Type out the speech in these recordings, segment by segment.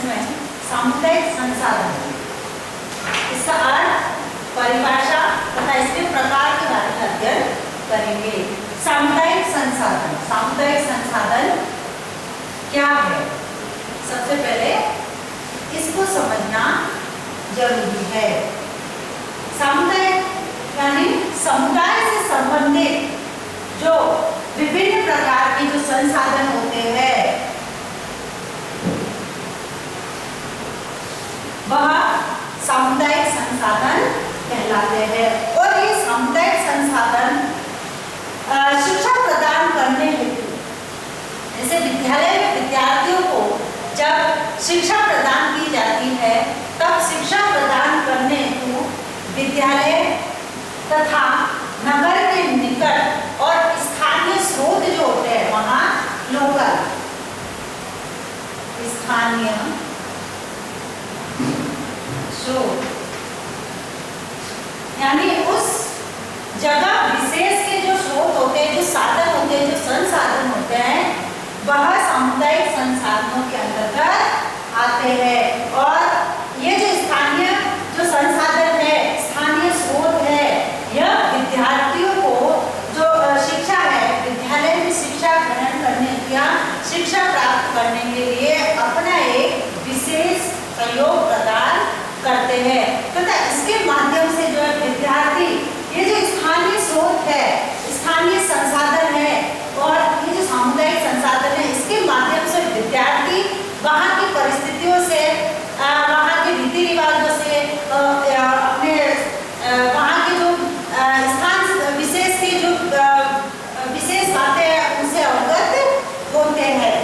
इसमें सामुदायिक संसाधन, इसका अर्थ, परिभाषा तथा इसके प्रकार के बारे में अध्ययन करेंगे। सामुदायिक संसाधन, सामुदायिक संसाधन क्या है? सबसे पहले इसको समझना जरूरी है। सामुदायिक यानी समुदाय से संबंधित जो विभिन्न प्रकार के जो संसाधन होते हैं वह सामुदायिक संसाधन कहलाते हैं। और ये सामुदायिक संसाधन शिक्षा प्रदान करने हेतु, जैसे विद्यालय में विद्यार्थियों को जब शिक्षा प्रदान की जाती है तब शिक्षा प्रदान करने हेतु विद्यालय तथा नगर के निकट और स्थानीय स्रोत जो होते हैं वहाँ लोकल स्थानीय स्रोत यानी उस जगह विशेष के जो स्रोत होते हैं, जो साधन होते हैं, जो संसाधन होते हैं वह सामुदायिक संसाधनों के अंतर्गत आते हैं। और ये जो स्थानीय जो संसाधन है, स्थानीय स्रोत है, यह विद्यार्थियों को जो शिक्षा है, विद्यालय में शिक्षा ग्रहण करने या शिक्षा प्राप्त करने के लिए अपना एक विशेष सहयोग प्रदान करते हैं तथा इसके माध्यम से जो है विद्यार्थी ये जो स्थानीय स्रोत है, स्थानीय संसाधन है और ये जो सामुदायिक संसाधन है, इसके माध्यम से विद्यार्थी वहाँ की परिस्थितियों से, वहाँ के रीति रिवाजों से, अपने वहाँ के जो स्थान विशेष की जो विशेष बातें हैं उनसे अवगत होते हैं।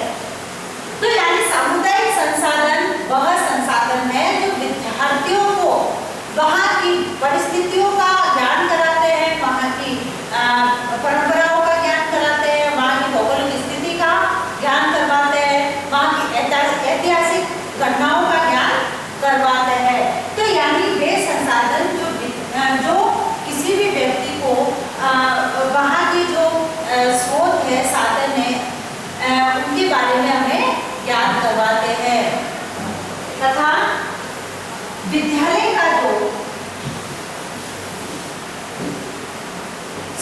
तो यानी सामुदायिक संसाधन वह संसाधन है जो विद्यार्थियों को वहाँ की परिस्थितियों का ज्ञान कराते हैं, वहाँ की परंपराओं का ज्ञान कराते हैं, वहाँ की भौगोलिक स्थिति का ज्ञान करवाते हैं, वहाँ की ऐतिहासिक घटनाओं का ज्ञान करवाते हैं। तो यानी वे संसाधन जो किसी भी व्यक्ति को वहाँ की जो स्रोत है, साधन है, उनके बारे में हमें ज्ञान करवाते हैं तथा विद्यालय का जो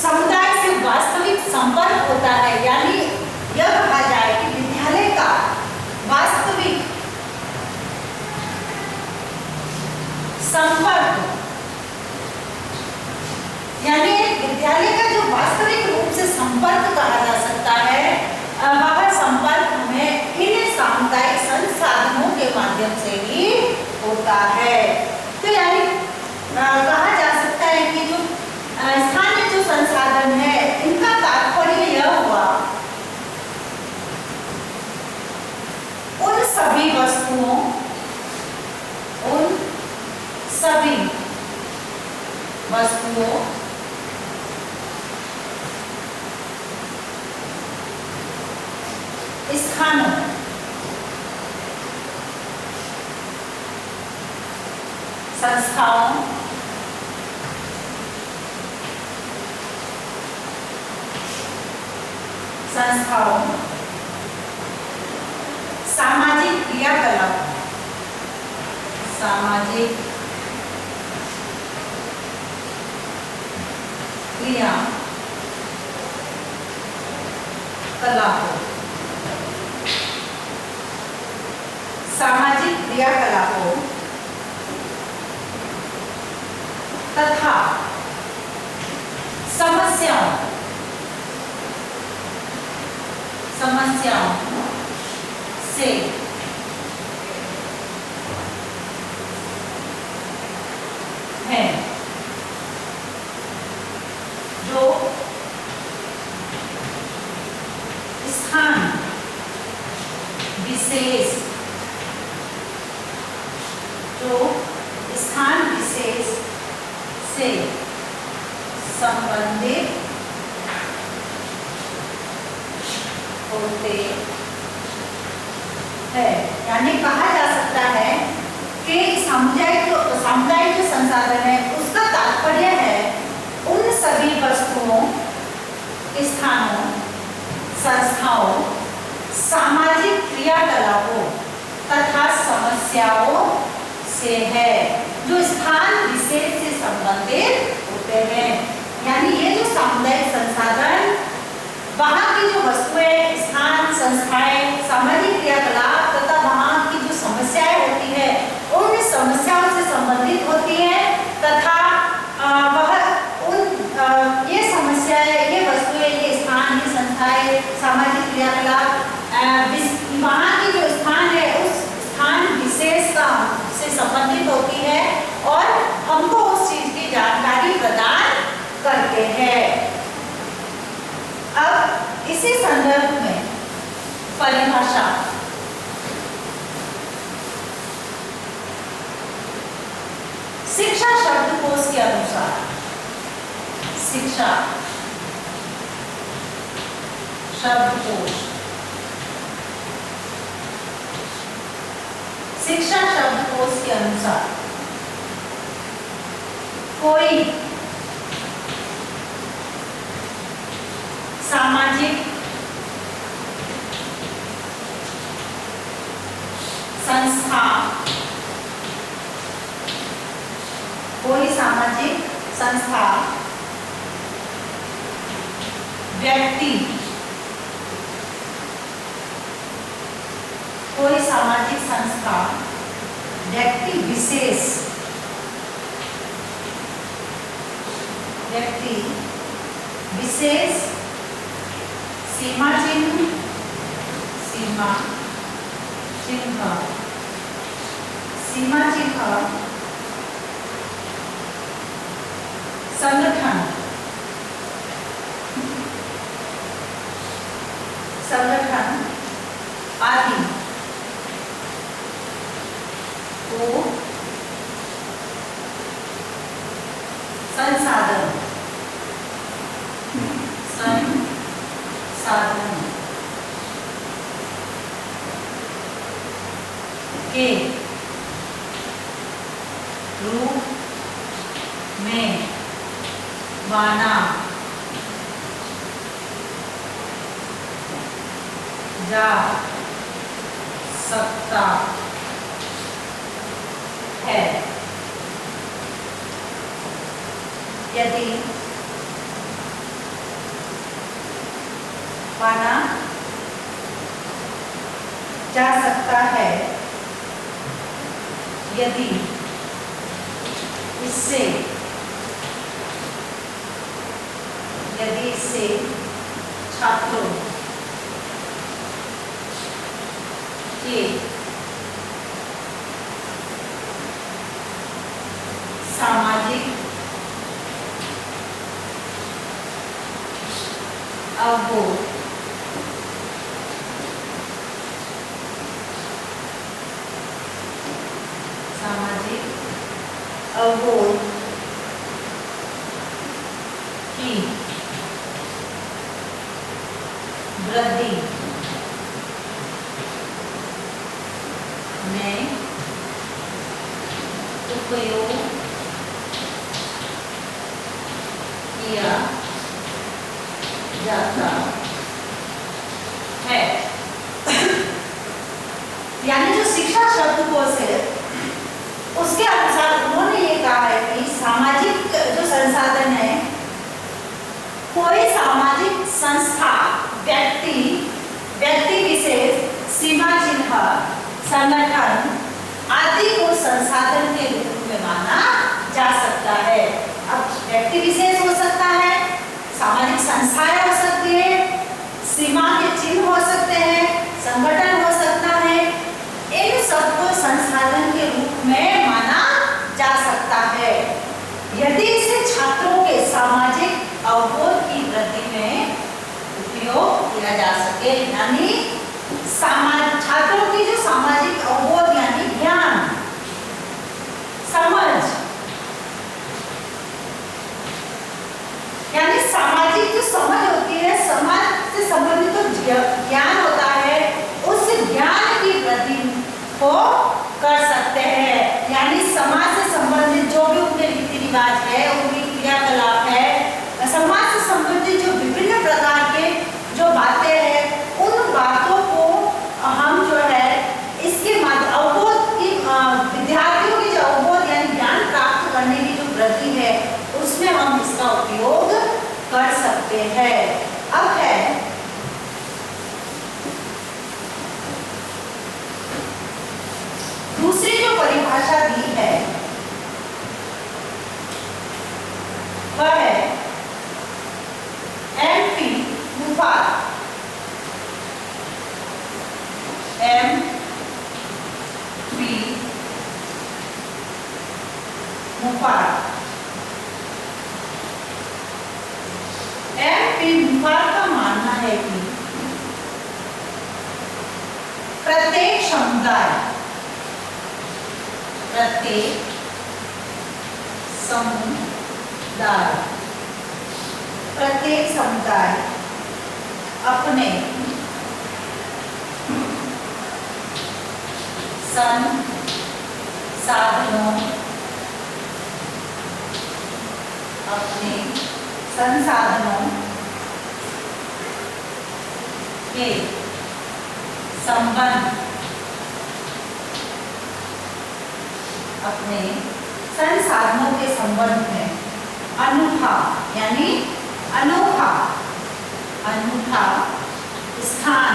समुदाय से वास्तविक संपर्क होता है, यानी यह कहा जाए कि विद्यालय का वास्तविक संपर्क, यानी विद्यालय का जो वास्तविक रूप से संपर्क कहा जा सकता है, वह संपर्क हमें इन सामुदायिक संसाधनों के माध्यम से ही होता है। तो यानी कहा जा सकता है कि जो स्थानीय जो संसाधन है, इनका तात्पर्य यह हुआ उन सभी वस्तुओं, स्थानों, संस्थाओं, सामाजिक क्रियाकलाप, सामाजिक क्रियाकलापों तथा समस्याओं से है जो स्थान विशेष से संबंधित होते हैं। यानी कहा जा सकता है कि सामुदायिक जो संसाधन है उसका तात्पर्य है उन सभी वस्तुओं, स्थानों, संस्थाओं, सामाजिक क्रियाकलापों तथा समस्याओं से है, जो स्थान विशेष से संबंधित होते हैं। यानी ये जो सामुदायिक संसाधन, वहाँ की जो वस्तुएं, स्थान, संस्थाएं, सामाजिक क्रियाकलाप तथा वहाँ की जो समस्याएं होती है, उन समस्याओं से संबंधित होती है तथा ये समस्याएं, ये वस्तुएं, ये स्थान, ये संस्थाएं, सामाजिक क्रियाकलाप, वहाँ की जो स्थान है उस स्थान विशेषता से संबंधित होती है और हमको उस चीज की जानकारी प्रदान करते हैं। अब इसी संदर्भ में परिभाषा, शिक्षा शब्दकोश के अनुसार, शिक्षा शब्दकोश, शिक्षा शब्दकोश के अनुसार कोई सामाजिक संस्था, कोई सामाजिक संस्था, व्यक्ति, कोई सामाजिक संस्था, व्यक्ति विशेष, व्यक्ति विशेष, सीमा चिन्ह, सीमा चिन्ह, सीमा चिन्ह, संगठन, संगठन आदि को संसाधन, संसाधन के रूप में माना जा सकता है, यदि माना जा सकता है, यदि इससे छात्रों के सामाजिक अवबोध, सामाजिक अवबोध की वृद्धि में उपयोग किया जाता है। यानी जो शिक्षा शब्दकोश है उसके अनुसार उन्होंने ये कहा है कि सामाजिक जो संसाधन है, कोई सामाजिक संस्था, व्यक्ति, व्यक्ति विशेष, सीमा चिन्ह, संगठन आदि को संसाधन के रूप में माना जा सकता है। अब व्यक्ति विशेष हो सकता है, सामाजिक संस्थाएं हो सकती है, सीमा के चिन्ह हो सकते हैं, संगठन हो सकता है, इन सबको संसाधन के रूप में माना जा सकता है यदि इसे छात्रों के सामाजिक अवबोध की वृद्धि में उपयोग किया जा सके। यानी छात्रों की जो सामाजिक अवबोध यानी ज्ञान, समझ, यानी सामाजिक जो समझ होती है, समाज से संबंधित जो ज्ञान होता है, उस ज्ञान की वृद्धि को कर सकते हैं। यानी समाज से संबंधित जो भी उनके रीति रिवाज है, उनकी क्रियाकलाप है, समाज से संबंधित जो विभिन्न प्रकार के जो बातें हैं, उन बातों को हम जो है इसके माध्यम समुदाय, प्रत्येक समुदाय, प्रत्येक समुदाय अपने संसाधनों, अपने संसाधनों के संबंध, अपने संसाधनों के संबंध में अनूठा यानी अनोखा, अनूठा स्थान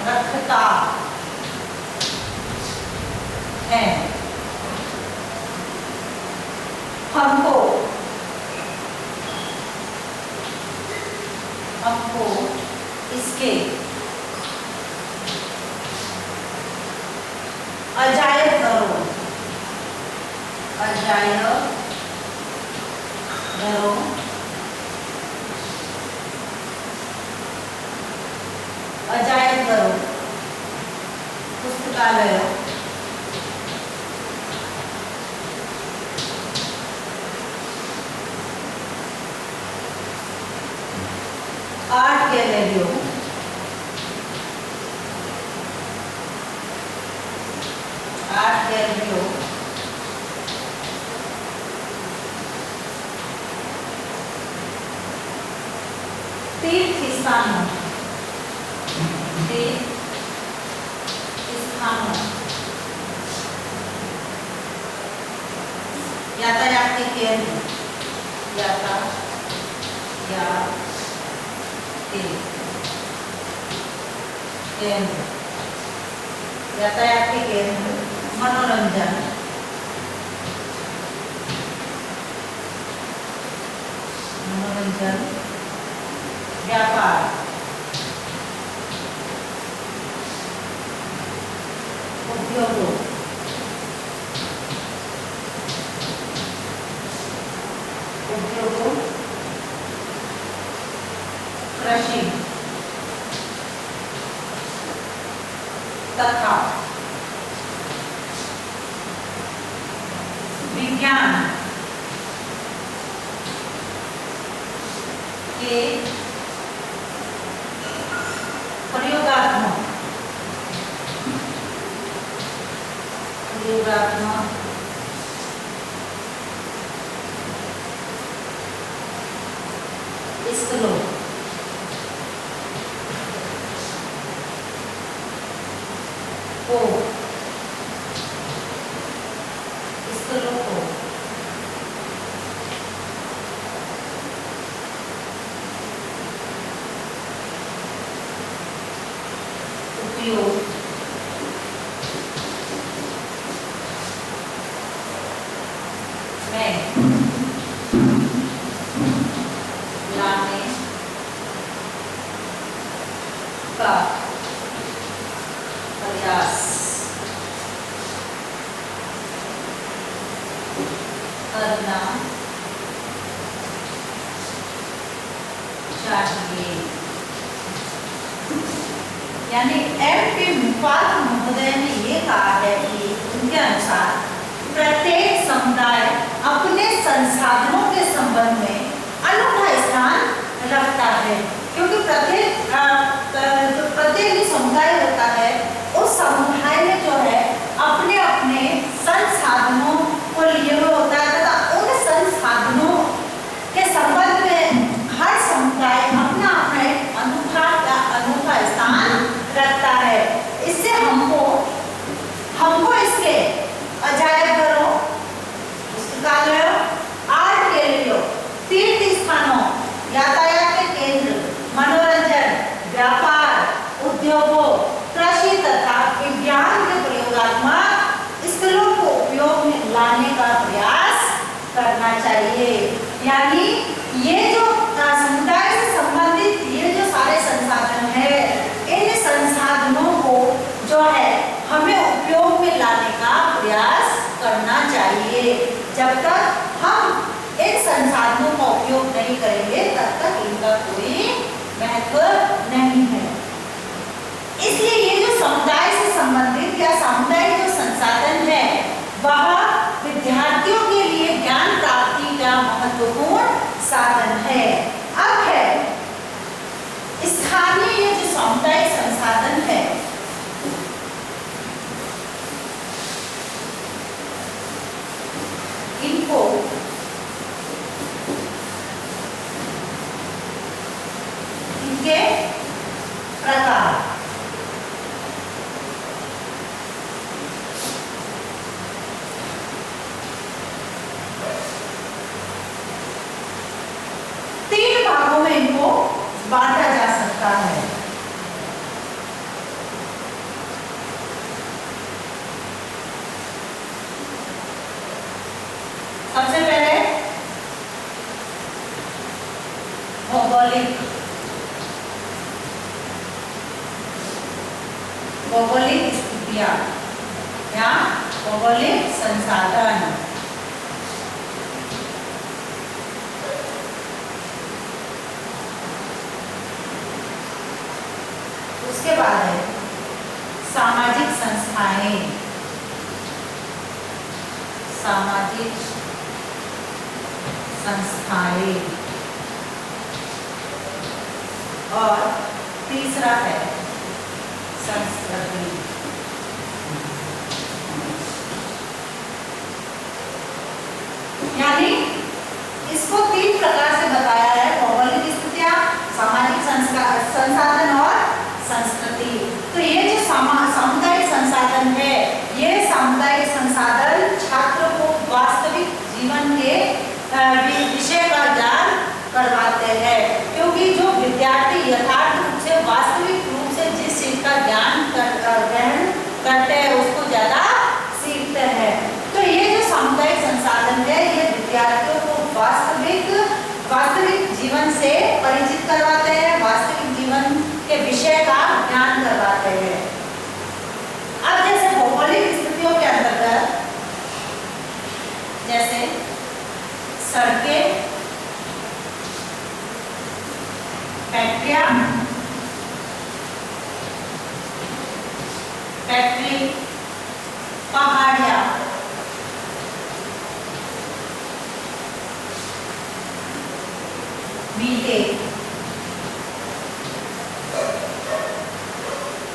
रखता है। हमको इसके अजायब घरों, अजायब घरों, अजायब घरों, पुस्तकालयों, आर्ट गैलरियों, आर्ट गैलरियों, तीर्थ स्थानों, तीर्थ स्थानों, यातायात के केंद्र, यातायात के केंद्र, यातायात के केंद्र, मनोरंजन, मनोरंजन, व्यापार, उद्योगों, उद्योगों, कृषि तथा विज्ञान के प्रयोगात्मक स्थलों को उपयोग में लाने का प्रयास करना चाहिए। यानी MP मुफात महोदय ने ये कहा है कि उनके अनुसार प्रत्येक समुदाय अपने संसाधनों के संबंध में अनूठा स्थान रखता है, क्योंकि प्रत्येक जो समुदाय होता है उस समुदाय में जो है अपने अपने संसाधनों को लिए हुए होता है तथा उन संसाधनों के संबंध में हर समुदाय अपना अपना एक अनूठा स्थान रखता है। इससे हमको इसके अजायब घरों, पुस्तकालयों, आर्ट गैलरियों, तीर्थ स्थानों, यातायात के केंद्र, मनोरंजन, व्यापार, उद्योगों, कृषि तथा विज्ञान के प्रयोगात्मक स्थलों को उपयोग में लाने का प्रयास करना चाहिए। यानी ये जो समुदाय से संबंधित ये जो सारे संसाधन है, इन संसाधनों को जो है हमें उपयोग में लाने का प्रयास करना चाहिए। जब तक हम इन संसाधनों का उपयोग नहीं करेंगे तब तक इनका कोई महत्व नहीं है। इसलिए भौगोलिक स्थितियां या भौगोलिक संसाधन। उसके बाद है सामाजिक संस्थाएं, सामाजिक संस्थाएं। और तीसरा है संस्कृति। यानी इसको 3 प्रकार से बताया है, भौगोलिक स्थितियां, सामाजिक संसाधन और संस्कृति। तो ये जो सामुदायिक संसाधन है, ये सामुदायिक संसाधन छात्र को वास्तविक जीवन के विषय का ज्ञान करवाते हैं, क्योंकि जो विद्यार्थी यथार्थ रूप से वास्तविक रूप से जिस चीज का ज्ञान ग्रहण करते हैं उसको ज्यादा सीखते हैं। तो ये जो सामुदायिक संसाधन है, ये विद्यार्थियों को वास्तविक जीवन से परिचित करवाते हैं, वास्तविक जीवन के विषय का ज्ञान करवाते हैं। अब जैसे भौगोलिक स्थितियों के अंतर्गत जैसे सड़कें, फैक्ट्री, पहाड़ियां, मीले,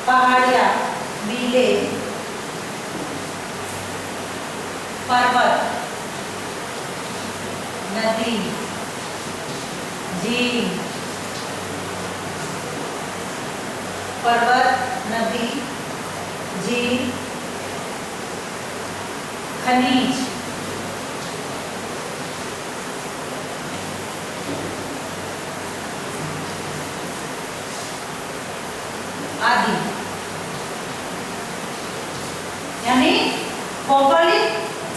पहाड़ियां, मीले, पर्वत, नदी, झील, पर्वत, नदी, झील, खनिज, आदि। यानी भौगोलिक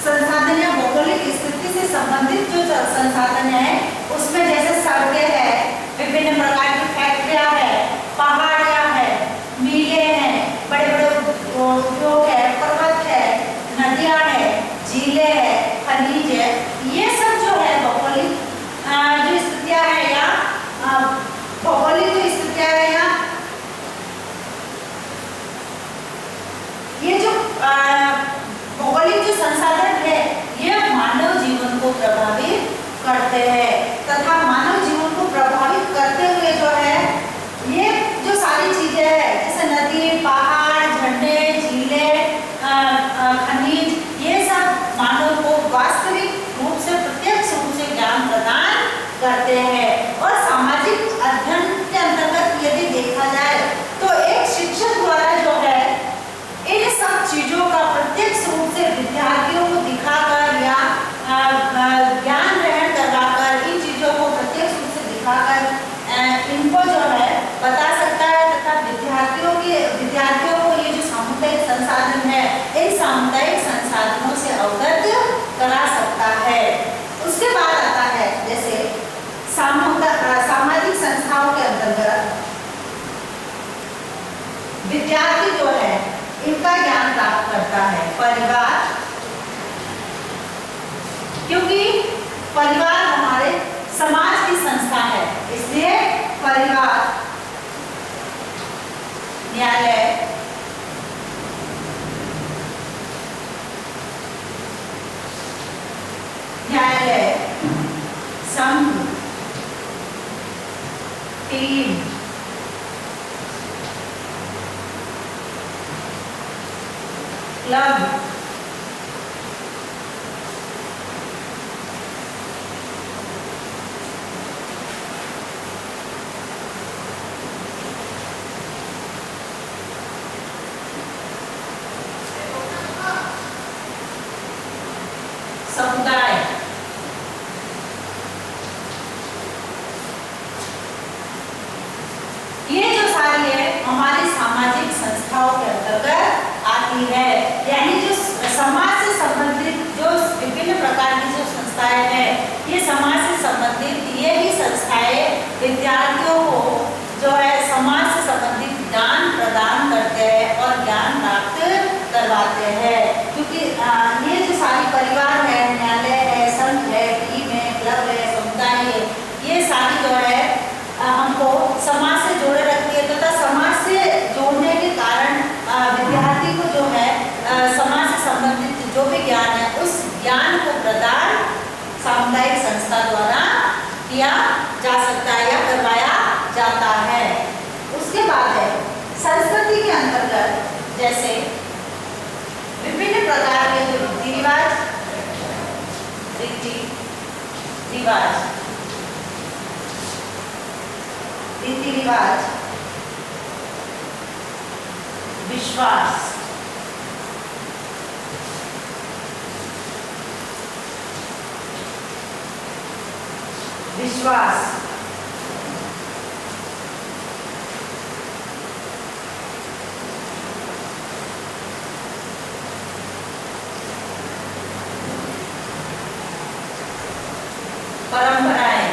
संसाधन या भौगोलिक स्थिति से संबंधित जो संसाधन है, उसमें जैसे सड़कें है, विभिन्न प्रकार की फैक्ट्रियां है, पहाड़ियां है, मीले हैं, बड़े बड़े उद्योग है, पर्वत है, नदियां है, झीलें है, खनिज है, ये सब जो है भौगोलिक जो स्थितियां है या भौगोलिक जो स्थितियां है या ये जो भौगोलिक जो संसाधन है, ये मानव जीवन को प्रभावित करते हैं तथा मानव जीवन को प्रभावित करते हुए जो है ये जो सारी चीजें है, जैसे नदी, पहाड़, झरने, झीलें, खनिज, ये सब मानव को वास्तविक रूप से प्रत्यक्ष रूप से ज्ञान प्रदान करते हैं। और सामाजिक अध्ययन के अंतर्गत यदि देखा जाए तो एक शिक्षक द्वारा जो है इन सब चीजों का प्रत्यक्ष रूप से विद्यार्थियों को दिखाकर या ज्ञान ग्रहण करवाकर इन चीजों को प्रत्यक्ष रूप से दिखाकर इनको जो है बता सकता है तथा विद्यार्थियों को ये जो सामुदायिक संसाधन है, इन सामुदायिक संसाधनों से अवगत करा सकता है। उसके बाद आता है जैसे सामाजिक संस्थाओं के अंतर्गत विद्यार्थी जो है इनका ज्ञान प्राप्त करता है। परिवार, क्योंकि परिवार हमारे समाज की संस्था है, इसलिए परिवार, न्यायालय, संघ, टीम, क्लब, समुदाय, ये जो सारी है हमारी सामाजिक संस्थाओं के अंतर्गत आती है। यानी जो समाज से संबंधित जो विभिन्न प्रकार की जो संस्थाएं हैं, ये समाज से संबंधित ये ही संस्थाएं विद्यार्थियों को जो है समाज से संबंधित ज्ञान प्रदान करते हैं और ज्ञान रिवाज, रीति रिवाज, विश्वास, विश्वास, परंपराएं,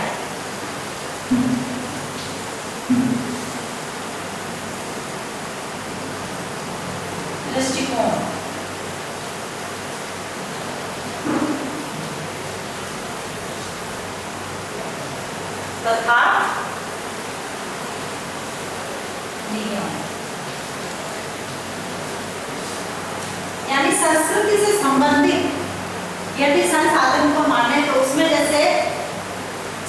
दृष्टिकोण, तथा नियम। यानी संस्कृति से संबंधित यदि संसाधन को माने तो उसमें जैसे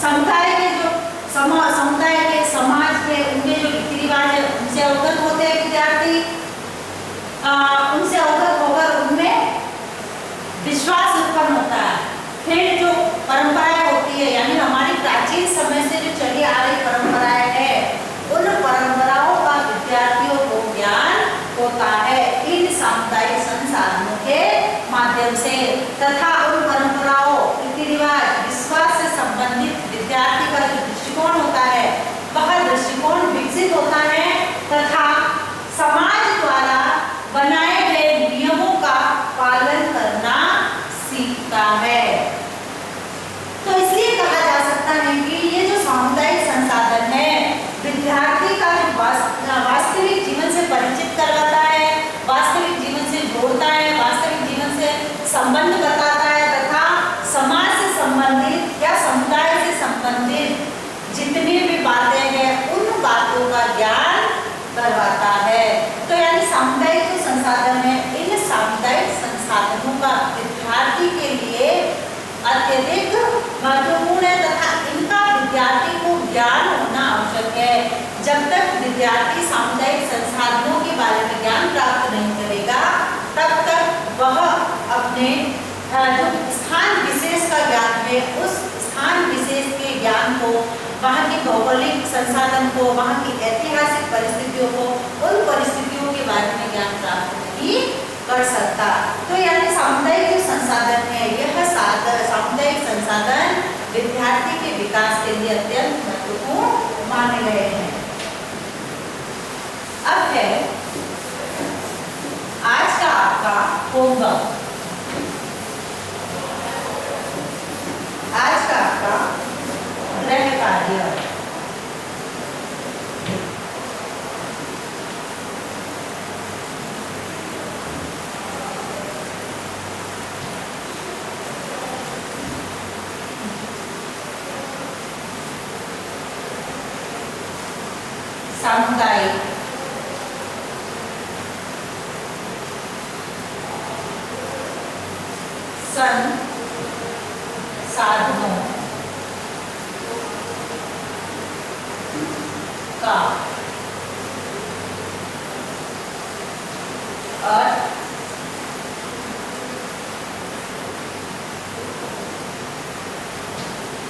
समुदाय के जो समुदाय के समाज के उनके जो रीति रिवाज है उनसे अवगत होते हैं विद्यार्थी, उनसे अवगत होकर उनमें विश्वास उत्पन्न होता है। फिर जो परंपराएं होती है यानी हमारी प्राचीन समय से जो चली आ रही परंपराएं है उन परंपराओं का विद्यार्थियों को ज्ञान होता है इन सामुदायिक संसाधनों के माध्यम से, तथा उन परंपराओं रीति रिवाज विश्वास से संबंधित विद्यार्थी का जो दृष्टिकोण होता है वह दृष्टिकोण विकसित होता है तथा समाज द्वारा बनाए गए नियमों का पालन करना सीखता है। तो इसलिए कहा जा सकता है कि ये जो सामुदायिक संसाधन है विद्यार्थी का जो वास्तविक जीवन से परिचित करवाता है, वास्तविक जीवन से जोड़ता है, वास्तविक जीवन से संबंध बताता है तथा समाज से संबंधित या समुदाय से संबंधित जितनी भी बातें हैं उन बातों का ज्ञान करवाता है। तो यानी सामुदायिक जो संसाधन है इन सामुदायिक संसाधनों का विद्यार्थी के लिए अत्यधिक महत्वपूर्ण है तथा इनका विद्यार्थी को ज्ञान होना आवश्यक है। जब तक विद्यार्थी सामुदायिक संसाधनों के बारे में ज्ञान प्राप्त नहीं करेगा तब तक वह अपने जो स्थान विशेष का ज्ञान है उस स्थान विशेष के ज्ञान को, वहाँ की भौगोलिक संसाधन को, वहाँ की ऐतिहासिक परिस्थितियों को, उन परिस्थितियों के बारे में ज्ञान प्राप्त नहीं कर सकता। तो यानी सामुदायिक जो संसाधन है यह सामुदायिक संसाधन विद्यार्थी के विकास के लिए अत्यंत महत्वपूर्ण माने गए हैं। अब है आज का आपका होमवर्क। आज का आपका गृह कार्य। सामुदायिक संसाधनों का अर्थ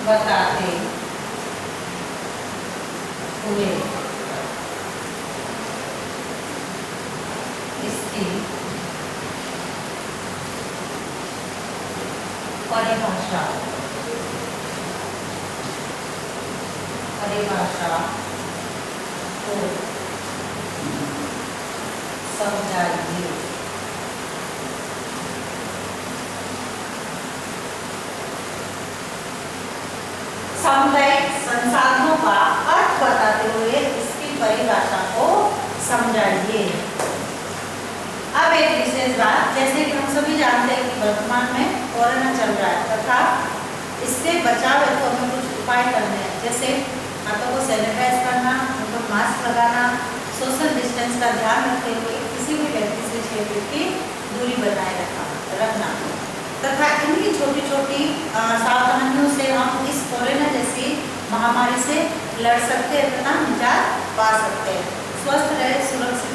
बताते हुए इसकी परिभाषा को समझाइए। सामुदायिक संसाधनों का अर्थ बताते हुए इसकी परिभाषा को समझाइए। अब एक विशेष बात, जैसे कि हम सभी जानते हैं कि वर्तमान में कोरोना चल रहा है तथा इससे बचाव हेतु हमें कुछ उपाय करने हैं, जैसे हाथों को सैनिटाइज करना, उनको मास्क लगाना, सोशल डिस्टेंस का ध्यान रखते हुए किसी भी व्यक्ति से 6 फीट की दूरी बनाए रखना तथा इनकी छोटी छोटी सावधानियों से हम इस कोरोना जैसी महामारी से लड़ सकते हैं तथा निजात पा सकते हैं। स्वस्थ रहे, सुरक्षित